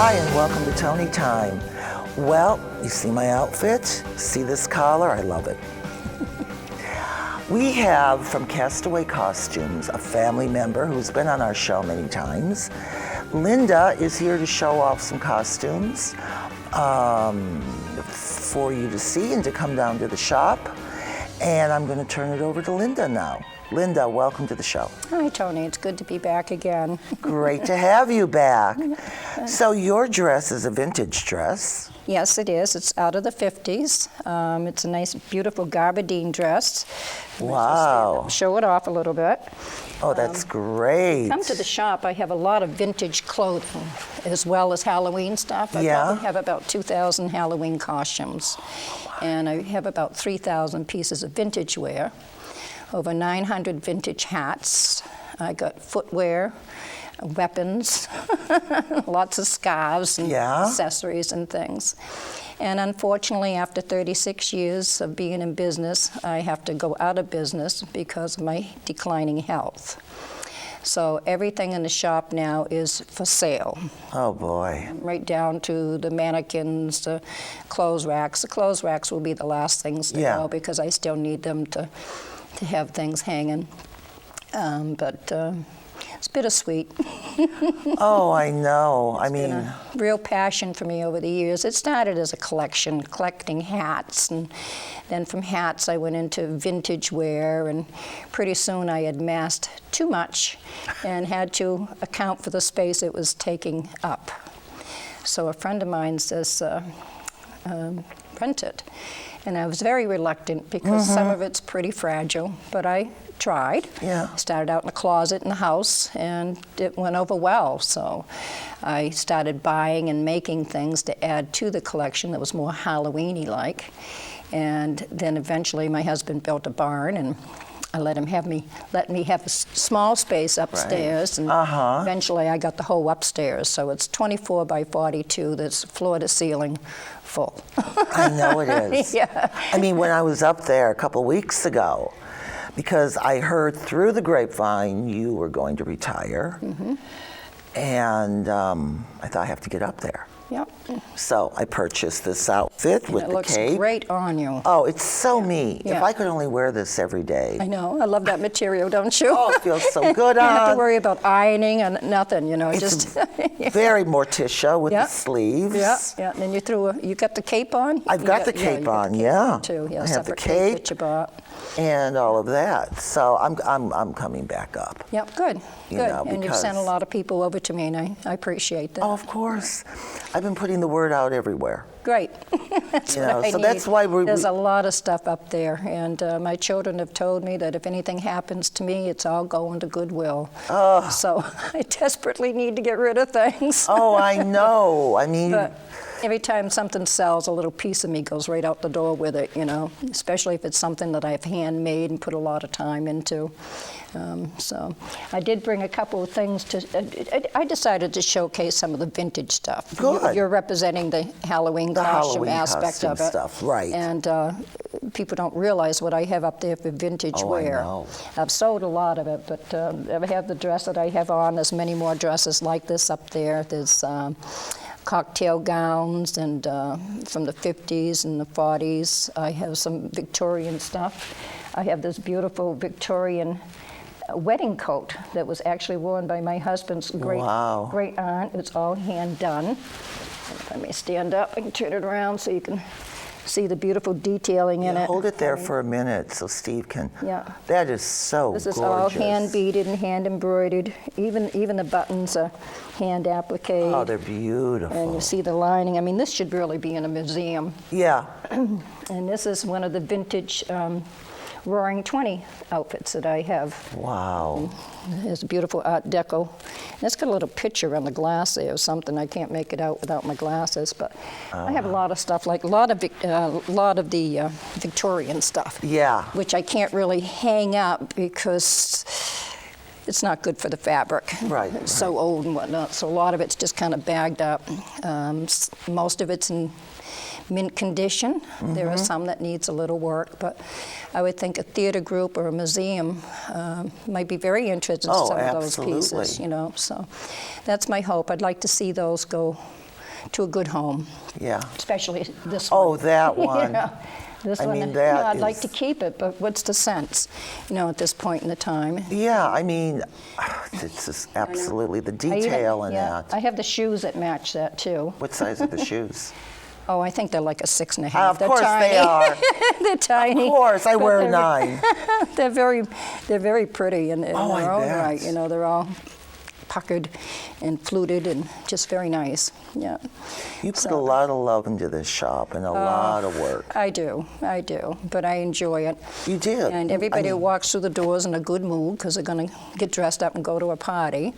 Hi, and welcome to Tony Time. Well, you see my outfit? See this collar? I love it. We have from Castaway Costumes a family member who's been on our show many times. Linda is here to show off some costumes for you to see and to come down to the shop. And I'm going to turn it over to Linda now. Linda, welcome to the show. Hi, Tony. It's good to be back again. Great to have you back. So your dress is a vintage dress. Yes, it is. It's out of the 50s. It's a nice, beautiful gabardine dress. Wow. Show it off a little bit. Oh, that's great. Come to the shop. I have a lot of vintage clothing as well as Halloween stuff. I probably have about 2,000 Halloween costumes. And I have about 3,000 pieces of vintage wear. Over 900 vintage hats. I got footwear, weapons, lots of scarves and accessories and things. And unfortunately, after 36 years of being in business, I have to go out of business because of my declining health. So everything in the shop now is for sale. Oh boy. Right down to the mannequins, the clothes racks. The clothes racks will be the last things to go because I still need them to have things hanging. But it's bittersweet. Oh, I know. It's been a real passion for me over the years. It started as a collection, collecting hats, and then from hats I went into vintage wear, and pretty soon I had amassed too much and had to account for the space it was taking up. So a friend of mine says, print it. And I was very reluctant because some of it's pretty fragile, but I tried. Yeah. Started out in a closet in the house, and it went over well. So I started buying and making things to add to the collection that was more Halloween-y like. And then eventually my husband built a barn, and I let me have a small space upstairs, and eventually I got the whole upstairs. So it's 24 by 42. That's floor to ceiling full. I know it is. Yeah. I mean, when I was up there a couple weeks ago, because I heard through the grapevine you were going to retire, and I thought I have to get up there. Yep. So I purchased this outfit with the cape. It looks great on you. Oh, it's so me. Yeah. If I could only wear this every day. I know. I love that material, don't you? Oh, it feels so good You on. don't have to worry about ironing and nothing, you know. It's just very Morticia with the sleeves. Yeah. And then you got the cape on? I've got the cape on, yeah. Too. Yeah, I have the separate cape that you bought. and all of that. So I'm coming back up. Yep, good. You Good. know, And you've sent a lot of people over to me, and I appreciate that. Oh, of course. I've been putting the word out everywhere. Great. That's You what know, I so need. that's why There's a lot of stuff up there, and my children have told me that if anything happens to me, it's all going to Goodwill. So I desperately need to get rid of things. Oh, I know. I mean, But every time something sells, a little piece of me goes right out the door with it, you know, especially if it's something that I've handmade and put a lot of time into. So I did bring a couple of things I decided to showcase some of the vintage stuff. Good. You're representing the Halloween costume aspect of it. Stuff, right. And people don't realize what I have up there for vintage wear. I know. I've sold a lot of it, but I have the dress that I have on. There's many more dresses like this up there. There's cocktail gowns and from the 50s and the 40s. I have some Victorian stuff. I have this beautiful Victorian wedding coat that was actually worn by my husband's great aunt. It's all hand done. If I may stand up, I can turn it around so you can see the beautiful detailing in it. Hold it there for a minute so Steve can. Yeah. That is so gorgeous. This is all hand beaded and hand embroidered. Even the buttons are hand applique. Oh, they're beautiful. And you see the lining. I mean, this should really be in a museum. Yeah. And this is one of the vintage Roaring 20 outfits that I have. Wow. It's a beautiful Art Deco. And it's got a little picture on the glass there or something. I can't make it out without my glasses, but I have a lot of stuff, like a lot of the Victorian stuff. Yeah. Which I can't really hang up because it's not good for the fabric. Right. It's so old and whatnot. So a lot of it's just kind of bagged up. Most of it's in mint condition. There are some that needs a little work, but I would think a theater group or a museum might be very interested in some of those pieces, you know. So that's my hope. I'd like to see those go to a good home. Yeah. Especially this one. Oh, that one. Yeah. This I one, mean, that I'd like is- to keep it, but what's the sense, at this point in the time? Yeah, I mean, it's just absolutely the detail in that. I have the shoes that match that too. What size are the shoes? Oh, I think they're like a 6.5. Of They're course tiny. they are. They're tiny. Of course, I but wear a they're- 9. They're very pretty in Oh, I their own bet. right. They're all puckered and fluted and just very nice. Yeah. You put a lot of love into this shop and a lot of work. I do, but I enjoy it. You did. And everybody I who mean- walks through the doors in a good mood because they're going to get dressed up and go to a party.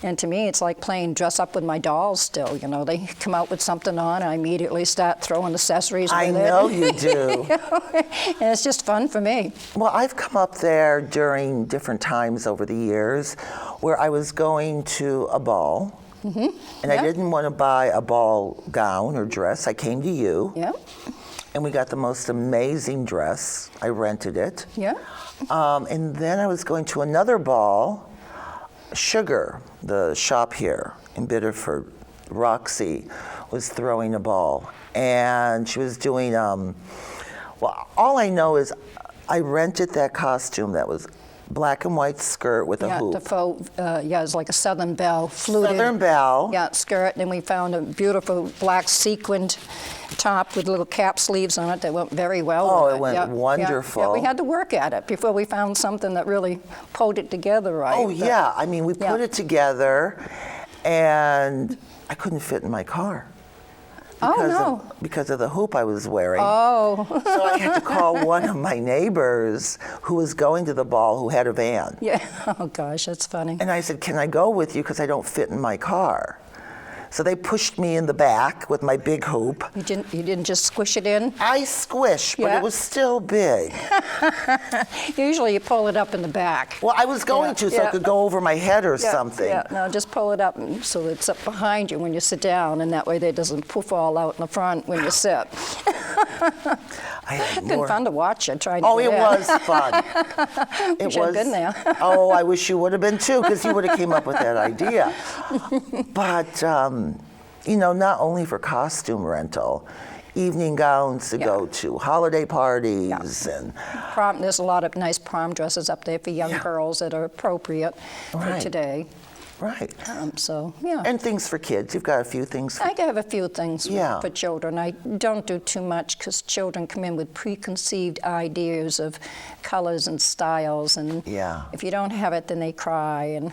And to me, it's like playing dress up with my dolls still. They come out with something on, I immediately start throwing accessories I with it. know you do. And it's just fun for me. Well, I've come up there during different times over the years where I was going to a ball, and I didn't want to buy a ball gown or dress. I came to you, Yeah, and we got the most amazing dress. I rented it. yeah. And then I was going to another ball, Sugar, the shop here in Biddeford. Roxy was throwing a ball, and she was doing, well, all I know is I rented that costume that was black and white skirt with a Yeah, hoop. the faux, it's like a Southern Belle, fluted. Southern Belle. Yeah, skirt. Then we found a beautiful black sequined top with little cap sleeves on it that went very well. Oh, with it went Yeah, wonderful. Yeah, we had to work at it before we found something that really pulled it together right. Oh, But- yeah. I mean, we Yeah. put it together, and I couldn't fit in my car. Oh, Because no. because of the hoop I was wearing. Oh, So I had to call one of my neighbors who was going to the ball who had a van. yeah. Oh, gosh, that's funny. And I said, can I go with you because I don't fit in my car? So they pushed me in the back with my big hoop. You didn't just squish it in? I squished, but Yeah. it was still big. Usually you pull it up in the back. Well, I was going Yeah, to so yeah. it could go over my head or Yeah, something. Yeah, no, just pull it up so it's up behind you when you sit down, and that way it doesn't poof all out in the front when you sit. I had It's been more. fun to watch you trying to Oh, get it in. was fun. It should have been there. Oh, I wish you would have been too, because you would have came up with that idea. But not only for costume rental, evening gowns to Yeah. go to, holiday parties, and Prom, there's a lot of nice prom dresses up there for young Yeah. girls that are appropriate for Right. today. right. So, yeah. And things for kids. You've got a few things. I have a few things Yeah. for children. I don't do too much because children come in with preconceived ideas of colors and styles, and Yeah. if you don't have it, then they cry. And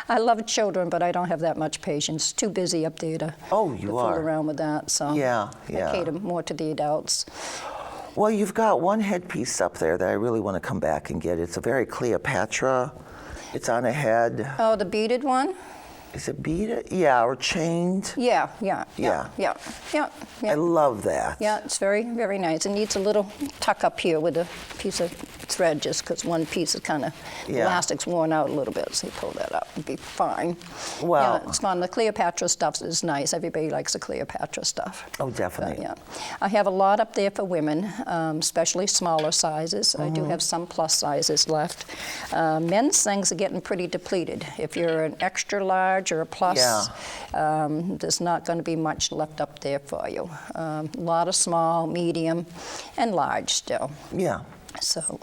I love children, but I don't have that much patience. Too busy up there to, Oh, to you fool are. around with that. So Yeah, yeah. I cater more to the adults. Well, you've got one headpiece up there that I really want to come back and get. It's a very Cleopatra. It's on a head. Oh, the beaded one? Is it beaded? Yeah, or chained. Yeah. I love that. Yeah, it's very, very nice. It needs a little tuck up here with a piece of thread, just because one piece is kind of, Yeah. elastic's worn out a little bit, so you pull that up and be fine. Well- Yeah, it's fun. The Cleopatra stuff is nice. Everybody likes the Cleopatra stuff. Oh, definitely. But, yeah. I have a lot up there for women, especially smaller sizes. I Mm-hmm. do have some plus sizes left. Men's things are getting pretty depleted. If you're an extra large or a plus, there's not going to be much left up there for you. A lot of small, medium, and large still. Yeah. So,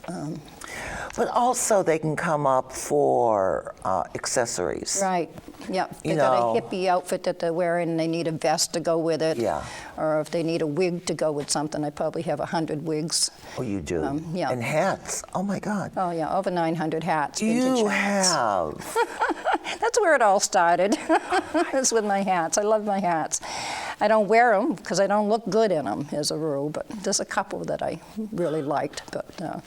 But also they can come up for accessories. right, yeah. They You got know- a hippie outfit that they're wearing, and they need a vest to go with it. Yeah. Or if they need a wig to go with something, I probably have 100 wigs. Oh, you do? yeah. And hats. Oh, my God. Oh, yeah, over 900 hats. vintage You hats. have. That's where it all started. It's with my hats. I love my hats. I don't wear them because I don't look good in them as a rule, but there's a couple that I really liked. But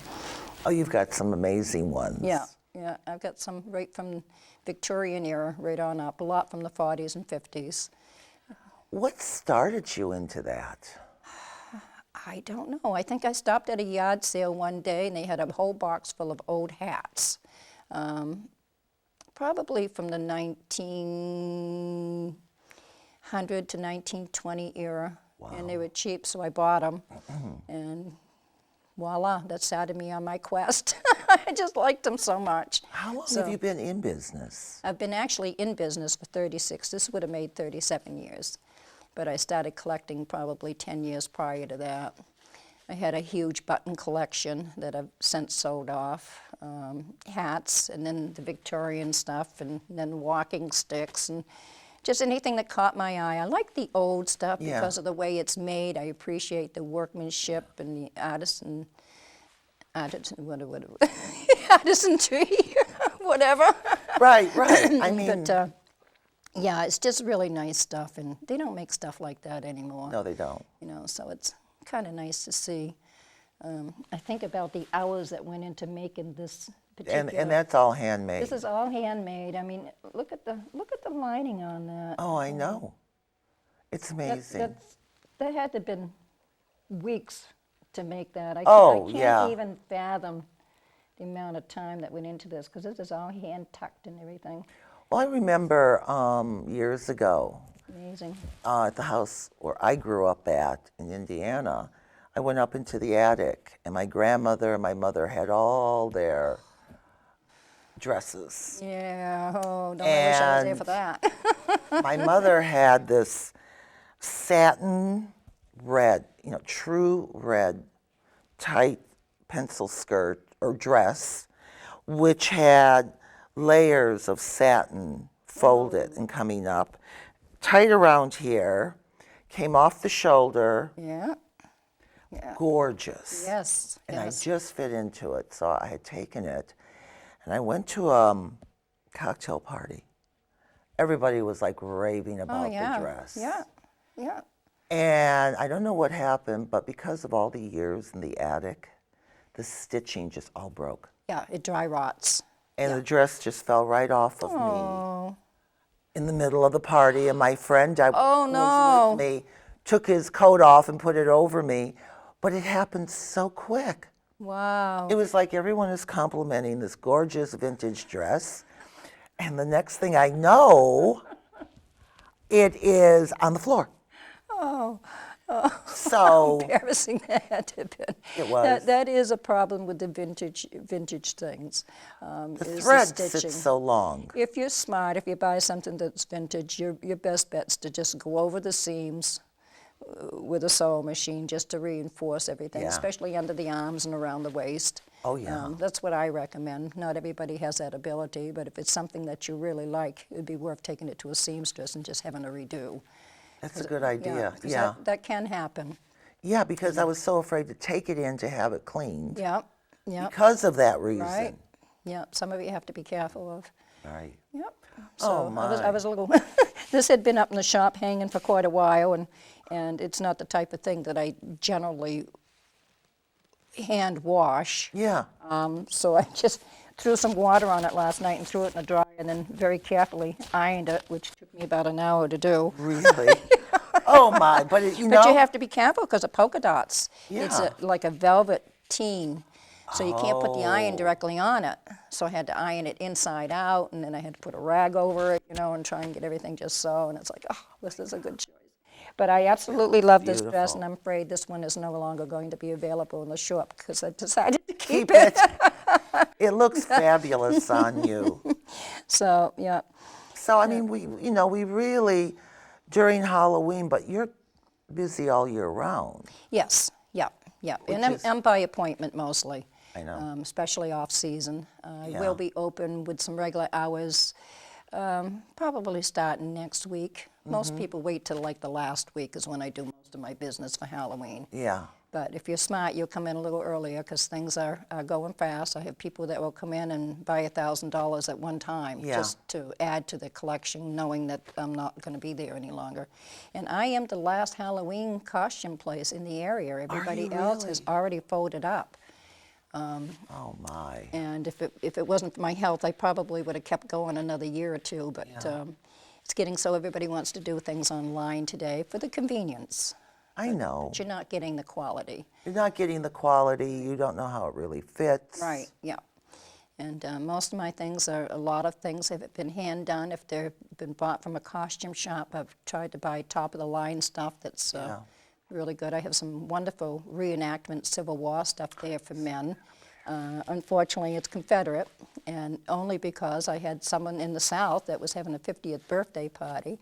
Oh, you've got some amazing ones. yeah, I've got some right from Victorian era right on up, a lot from the 40s and 50s. What started you into that? I don't know. I think I stopped at a yard sale one day and they had a whole box full of old hats. Probably from the 1900 to 1920 era. Wow. And they were cheap, so I bought them. And voila, that started me on my quest. I just liked them so much. How long So- have you been in business? I've been actually in business for 36. This would have made 37 years. but I started collecting probably 10 years prior to that. I had a huge button collection that I've since sold off, hats, and then the Victorian stuff, and then walking sticks, and just anything that caught my eye. I like the old stuff because of the way it's made. I appreciate the workmanship and the artisan artisanry, whatever. Right. I mean, But yeah, it's just really nice stuff, and they don't make stuff like that anymore. no, they don't. You know, so it's kind of nice to see. I think about the hours that went into making this particular. And that's all handmade. This is all handmade. I mean, look at the lining on that. Oh, I know. It's amazing. That had to have been weeks to make that. I Oh, can't even fathom the amount of time that went into this, because this is all hand tucked and everything. Well, I remember years ago Amazing. at the house where I grew up at in Indiana, I went up into the attic, and my grandmother and my mother had all their dresses. Yeah, don't I wish I was there for that. My mother had this satin red, true red, tight pencil skirt or dress, which had layers of satin folded and coming up, tight around here, came off the shoulder. Yeah. Gorgeous. Yes. And yes. I just fit into it, so I had taken it, and I went to a cocktail party. Everybody was like raving about the dress. Yeah. And I don't know what happened, but because of all the years in the attic, the stitching just all broke. Yeah, it dry rots. And the dress just fell right off of me in the middle of the party. And my friend that was with me took his coat off and put it over me. But it happened so quick. Wow. It was like everyone is complimenting this gorgeous vintage dress. And the next thing I know, it is on the floor. Oh. So Embarrassing that had to have been. It was. That is a problem with the vintage things. the is thread stitching. sits so long. If you're smart, if you buy something that's vintage, your best bet's to just go over the seams with a sewing machine just to reinforce everything, Yeah. especially under the arms and around the waist. Oh, yeah. That's what I recommend. Not everybody has that ability, but if it's something that you really like, it'd be worth taking it to a seamstress and just having a redo. That's a good idea. 'Cause Yeah. that can happen. Yeah, because I was so afraid to take it in to have it cleaned. Yeah. Because of that reason. Right. Yeah, some of it you have to be careful of. Right. Yep. Oh, So I my. was a little. This had been up in the shop hanging for quite a while, and it's not the type of thing that I generally hand wash. Yeah. So I just threw some water on it last night and threw it in the dryer, and then very carefully ironed it, which took me about an hour to do. Really? Oh, my. But, But you have to be careful because of polka dots. It's Yeah. like a velveteen, so you can't put the iron directly on it. So I had to iron it inside out, and then I had to put a rag over it, and try and get everything just so. And it's like, oh, this is a good choice. But I absolutely love this dress, Beautiful. and I'm afraid this one is no longer going to be available in the shop because I decided to keep Keep it. It looks fabulous on you. So, yeah. So, I mean, we really, during Halloween, but you're busy all year round. Yes, yeah. And Which is- I'm by appointment mostly. I know. Especially off-season. I Yeah. will be open with some regular hours, probably starting next week. Most people wait till like the last week is when I do most of my business for Halloween. Yeah. But if you're smart, you'll come in a little earlier because things are going fast. I have people that will come in and buy $1,000 at one time Yeah. just to add to the collection, knowing that I'm not going to be there any longer. And I am the last Halloween costume place in the area. Everybody you else has really? already folded up. Oh, my. And if it wasn't for my health, I probably would have kept going another year or two. But it's getting so everybody wants to do things online today for the convenience. I know. But you're not getting the quality. You're not getting the quality. You don't know how it really fits. Right, yeah. And most of my things a lot of things have been hand done. If they've been bought from a costume shop, I've tried to buy top of the line stuff that's really good. I have some wonderful reenactment Civil War stuff there for men. Unfortunately, it's Confederate, and only because I had someone in the South that was having a 50th birthday party,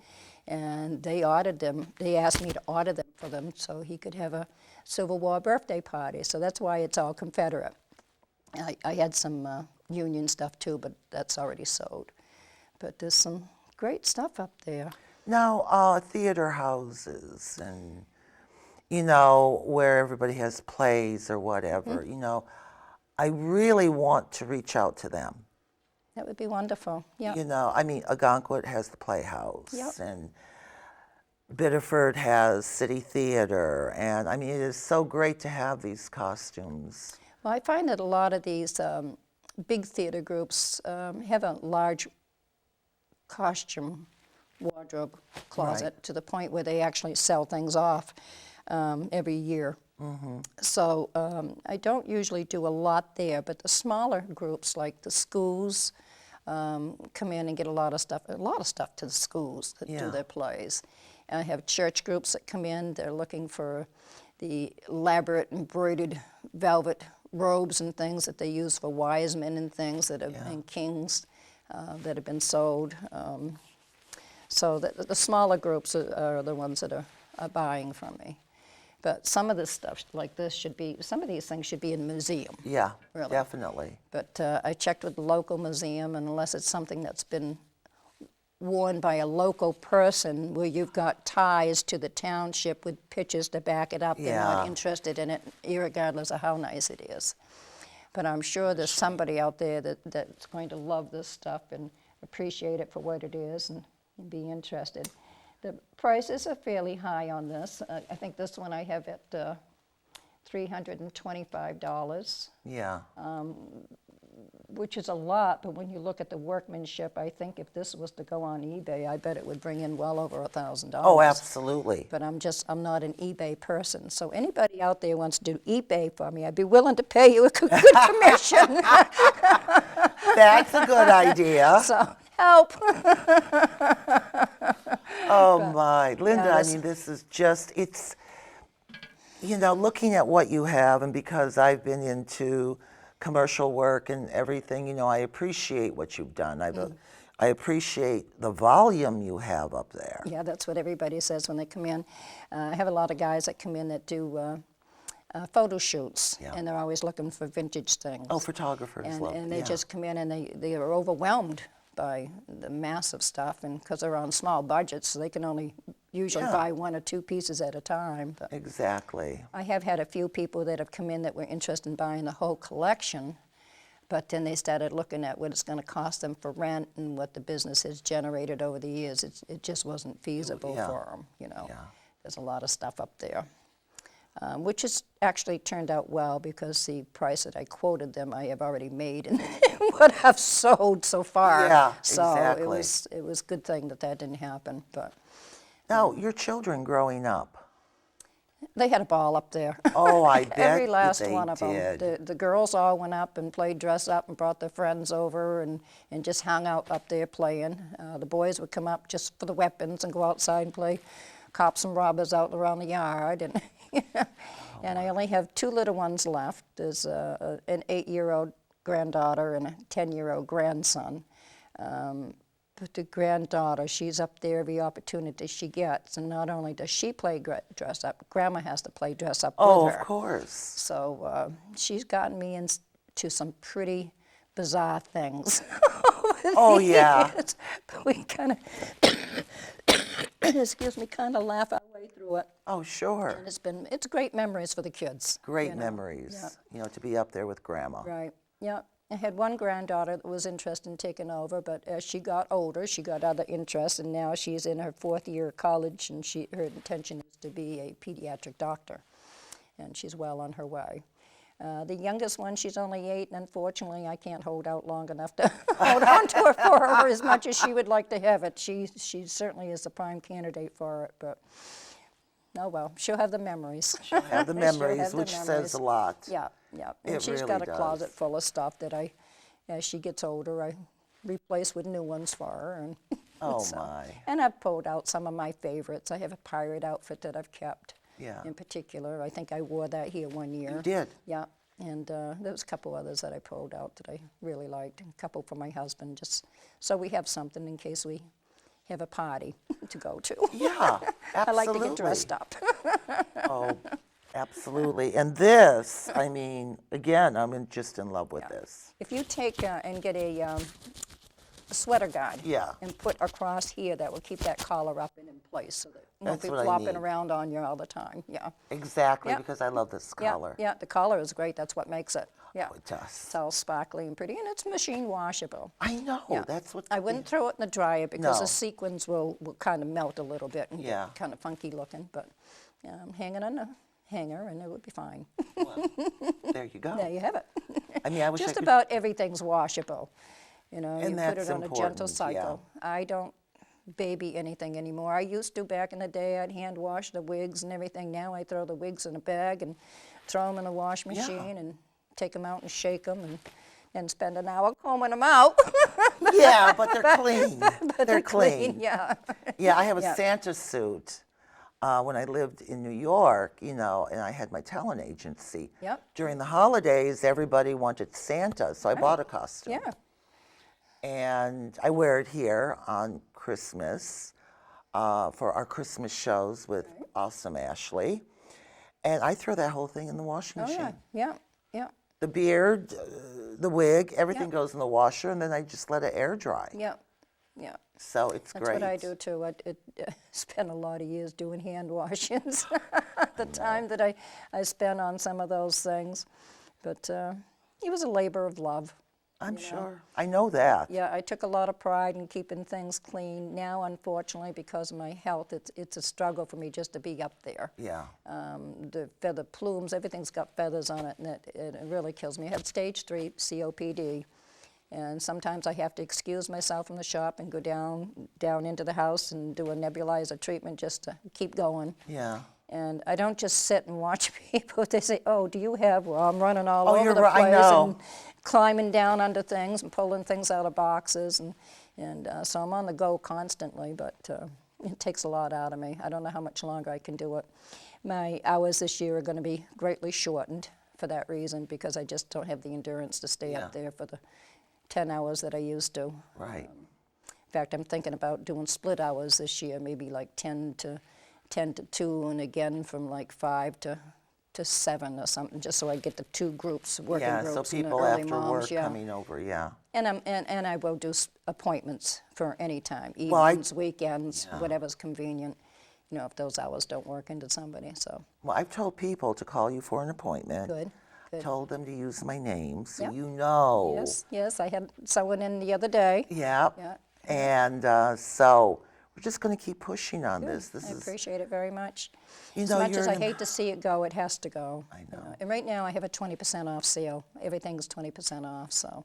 And they ordered them. They asked me to order them for them so he could have a Civil War birthday party. So that's why it's all Confederate. I had some Union stuff too, but that's already sold. But there's some great stuff up there. Now, theater houses and, you know, where everybody has plays or whatever, you know, I really want to reach out to them. That would be wonderful. Yeah. You know, I mean, Algonquin has the Playhouse, Yep. and Biddeford has City Theater, and I mean, it is so great to have these costumes. Well, I find that a lot of these big theater groups have a large costume wardrobe closet to the point where they actually sell things off every year. So I don't usually do a lot there, but the smaller groups like the schools come in and get a lot of stuff to the schools that do their plays. I have church groups that come in. They're looking for the elaborate embroidered velvet robes and things that they use for wise men and things that have and kings that have been sold. So the smaller groups are the ones that are buying from me. But some of this stuff like this some of these things should be in a museum. Yeah, really. definitely. But I checked with the local museum, and unless it's something that's been worn by a local person where you've got ties to the township with pictures to back it up, they're not interested in it, irregardless of how nice it is. But I'm sure there's somebody out there that's going to love this stuff and appreciate it for what it is and be interested. The prices are fairly high on this. I think this one I have at $325. Yeah. Which is a lot, but when you look at the workmanship, I think if this was to go on eBay, I bet it would bring in well over $1,000. Oh, absolutely. But I'm not an eBay person. So anybody out there wants to do eBay for me, I'd be willing to pay you a good commission. That's a good idea. So help. Oh my, Linda, yeah, I mean, this is just, it's, you know, looking at what you have, and because I've been into commercial work and everything, you know, I appreciate what you've done. I appreciate the volume you have up there. Yeah, that's what everybody says when they come in. I have a lot of guys that come in that do photo shoots, and they're always looking for vintage things. Oh, photographers love it. And they just come in and they are overwhelmed by the massive stuff, and because they're on small budgets, so they can only usually buy one or two pieces at a time. But exactly. I have had a few people that have come in that were interested in buying the whole collection, but then they started looking at what it's going to cost them for rent and what the business has generated over the years. It just wasn't feasible for them, you know. Yeah. There's a lot of stuff up there. Which has actually turned out well because the price that I quoted them I have already made and what I've sold so far. Yeah, so exactly. it was a good thing that didn't happen. But now, your children growing up. They had a ball up there. Oh, I bet Every last they one of did. them. The girls all went up and played dress up and brought their friends over and just hung out up there playing. The boys would come up just for the weapons and go outside and play cops and robbers out around the yard. And and I only have two little ones left. There's an 8-year-old granddaughter and a 10-year-old grandson. But the granddaughter, she's up there every opportunity she gets. And not only does she play dress up, Grandma has to play dress up with her. Oh, of course. So she's gotten me into some pretty bizarre things. Oh, yeah. But we kind of, excuse me, kind of laugh our way through it. Oh, sure. And it's great memories for the kids. Great memories, you know, to be up there with Grandma. Right, yeah. I had one granddaughter that was interested in taking over, but as she got older, she got other interests, and now she's in her 4th year of college, and her intention is to be a pediatric doctor, and she's well on her way. The youngest one, she's only 8, and unfortunately, I can't hold out long enough to hold on to her for her as much as she would like to have it. She certainly is a prime candidate for it, but oh well, she'll have the memories. She'll have the memories, have the which memories. says a lot. Yeah, yeah. And It she's really got a does. closet full of stuff that as she gets older, I replace with new ones for her. And Oh, my. And I've pulled out some of my favorites. I have a pirate outfit that I've kept. Yeah. In particular, I think I wore that here one year. You did? Yeah, and there was a couple others that I pulled out that I really liked, and a couple for my husband, just so we have something in case we have a party to go to. Yeah, I like to absolutely. get dressed up. Oh, absolutely. And this, I mean, again, just in love with this. If you take and get a sweater guard Yeah. and put across here, that will keep that collar up and in place so that it won't That's be what I flopping need. around on you all the time. Yeah. Exactly, Yeah. because I love this Yeah, color. yeah, the collar is great. That's what makes it. Yeah. Oh, it does. It's all sparkly and pretty, and it's machine washable. I know. Yeah. That's what. I wouldn't throw it in the dryer because No. the sequins will kind of melt a little bit and Yeah. get kind of funky looking, but hang it on the hanger and it would be fine. Well, there you go. There you have it. I mean, I wish I Just could. about everything's washable. You know, And you put that's it on a gentle important, cycle. I don't baby anything anymore. I used to back in the day. I'd hand wash the wigs and everything. Now I throw the wigs in a bag and throw them in the wash machine and take them out and shake them and spend an hour combing them out. Yeah, but they're clean. But they're clean. Yeah. Yeah, I have a Yeah. Santa suit. When I lived in New York, and I had my talent agency. Yep. During the holidays, everybody wanted Santa, so I bought a costume. Yeah. And I wear it here on Christmas for our Christmas shows with Awesome Ashley. And I throw that whole thing in the washing Oh machine. yeah. Yeah. Yeah. The beard, the wig, everything goes in the washer, and then I just let it air dry. Yeah. Yeah. So it's That's great. what I do too. I spent a lot of years doing hand washings. The time that I spent on some of those things, but it was a labor of love. I'm sure. I know that. Yeah, I took a lot of pride in keeping things clean. Now, unfortunately, because of my health, it's a struggle for me just to be up there. Yeah. The feather plumes, everything's got feathers on it, and it really kills me. I have stage 3 COPD, and sometimes I have to excuse myself from the shop and go down into the house and do a nebulizer treatment just to keep going. Yeah. And I don't just sit and watch people. They say, "Oh, do you have?" Well, I'm running all Oh, over you're the right, I place know. and climbing down under things and pulling things out of boxes, and so I'm on the go constantly. But it takes a lot out of me. I don't know how much longer I can do it. My hours this year are going to be greatly shortened for that reason because I just don't have the endurance to stay up there for the 10 hours that I used to. Right. In fact, I'm thinking about doing split hours this year, maybe like 10 to 2, and again from like 5 to 7 or something, just so I get the 2 groups, working Yeah, groups, so and the people early after moms, work yeah. coming over, yeah. And I will do appointments for any time, Well, evenings, weekends, whatever's convenient. You know, if those hours don't work into somebody, so Well, I've told people to call you for an appointment. good. Good. Told them to use my name so Yep. you know. Yes, I had someone in the other day. Yeah. Yeah. And so we're just going to keep pushing on this. This I is, appreciate it very much. you As know, much you're as I an hate to see it go, it has to go. I know. And right now I have a 20% off sale. Everything's 20% off, so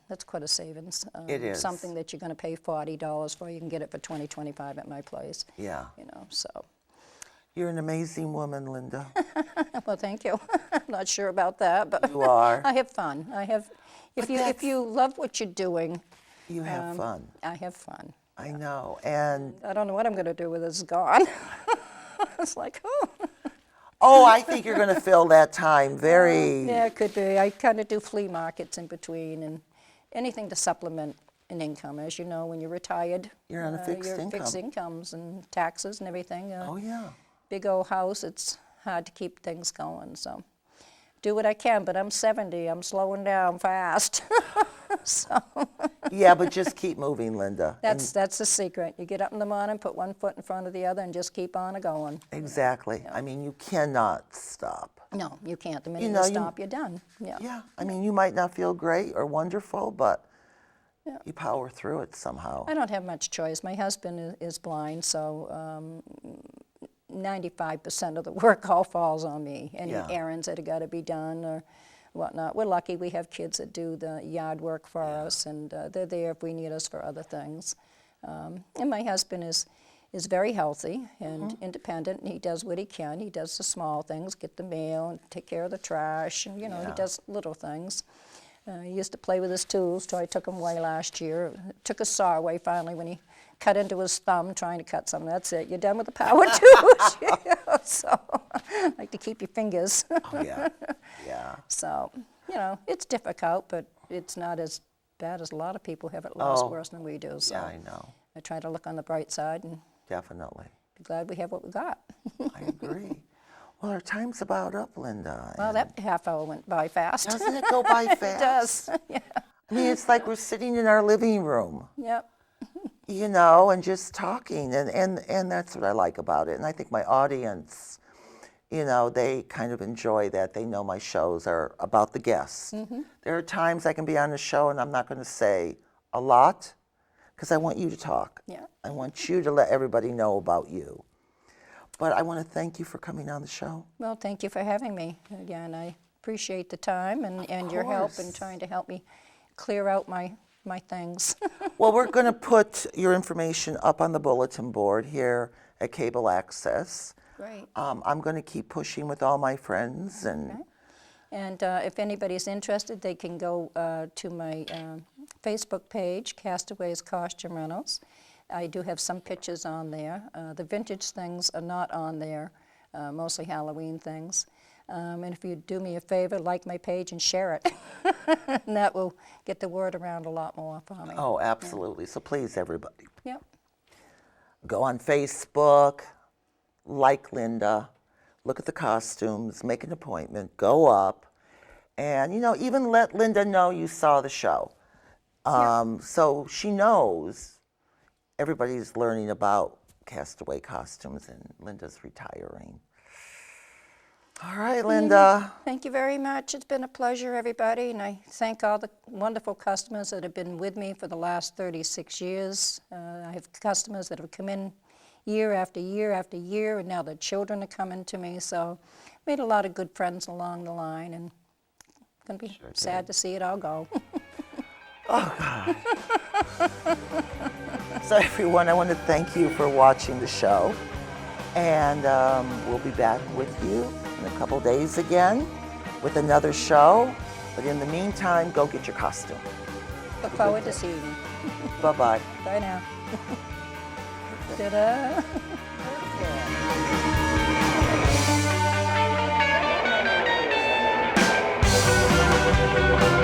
that's quite a savings. It is. Something that you're going to pay $40 for, you can get it for $20, $25 at my place. Yeah. You know, so. You're an amazing woman, Linda. Well, thank you. I'm not sure about that, but You are. I have fun. I have. If you love what you're doing, You have fun. I have fun. I know. And I don't know what I'm going to do with this gone. It's like, oh. oh, I think you're going to fill that time very. Yeah, it could be. I kind of do flea markets in between and anything to supplement an income. As you know, when you're retired, You're on a fixed you're income. fixed incomes and taxes and everything. Oh, yeah. Big old house, it's hard to keep things going. So do what I can, but I'm 70. I'm slowing down fast. So Yeah, but just keep moving, Linda. that's the secret. You get up in the morning, put one foot in front of the other, and just keep on going. Exactly. I mean, you cannot stop. No, you can't. The minute you, know, you- stop, you're done. Yeah. Yeah. I mean, you might not feel great or wonderful, but you power through it somehow. I don't have much choice. My husband is blind, so 95% of the work all falls on me. Any errands that have got to be done or whatnot. We're lucky we have kids that do the yard work for us, and they're there if we need us for other things. And my husband is very healthy and independent, and he does what he can. He does the small things, get the mail, and take care of the trash, and he does little things. He used to play with his tools, so I took him away last year. Took a saw away finally when he cut into his thumb trying to cut something. That's it. You're done with the power tools. So I like to keep your fingers. Oh, yeah. Yeah. So, it's difficult, but it's not as bad as a lot of people have it lost worse than we do. So Yeah, I know. I try to look on the bright side and Definitely. be glad we have what we got. I agree. Well, our time's about up, Linda. Well, that half hour went by fast. Doesn't it go by fast? It does. Yeah. I mean, it's like we're sitting in our living room, Yep. you know, and just talking. And that's what I like about it. And I think my audience, you know, they kind of enjoy that. They know my shows are about the guests. There are times I can be on the show and I'm not going to say a lot because I want you to talk. Yeah. I want you to let everybody know about you. But I want to thank you for coming on the show. Well, thank you for having me. Again, I appreciate the time and your help in trying to help me clear out my things. Well, we're going to put your information up on the bulletin board here at Cable Access. Great. I'm going to keep pushing with all my friends. And And if anybody's interested, they can go to my Facebook page, Castaways Costume Rentals. I do have some pictures on there. The vintage things are not on there, mostly Halloween things. And if you do me a favor, like my page and share it. And that will get the word around a lot more for me. oh, absolutely. So please, everybody, Yep. go on Facebook, like Linda, look at the costumes, make an appointment, go up, and, you know, even let Linda know you saw the show. So she knows everybody's learning about Castaway costumes and Linda's retiring. All right, Linda. Thank you very much. It's been a pleasure, everybody, and I thank all the wonderful customers that have been with me for the last 36 years. I have customers that have come in year after year after year, and now their children are coming to me, so made a lot of good friends along the line, and it's going to be sad to see it all go. Oh, God. So, everyone, I want to thank you for watching the show. And we'll be back with you in a couple days again with another show. But in the meantime, go get your costume. Look forward to seeing you. Bye-bye. Bye now. Ta-da. Okay.